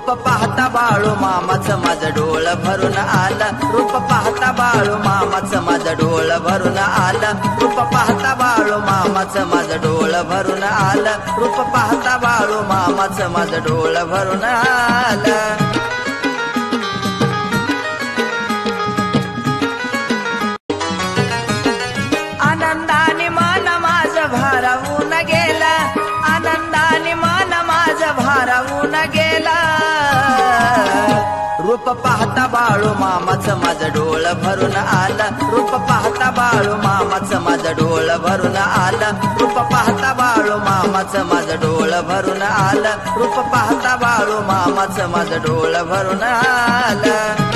रूप पाहता बाळू मामाचं माझं डोळ भरून आलं, रूप पाहता बाळू मामाचं माझं डोळ भरून आलं, रूप पाहता बाळू मामाचं माझं डोळ भरून आलं, रूप पाहता बाळू मामाचं माझं डोळ भरून आलं. आनंदाने मन माझं भारावून गेला, आनंदाने मन माझं भारावून गेला, रूप पाहता बाळू मामाचं माझं डोळ भरून आलं, रूप पाहता बाळू मामाचं माझं डोळ भरून आलं, रूप पाहता बाळू मामाचं माझं डोळ भरून आलं, रूप पाहता बाळू मामाचं माझं डोळ भरून आलं.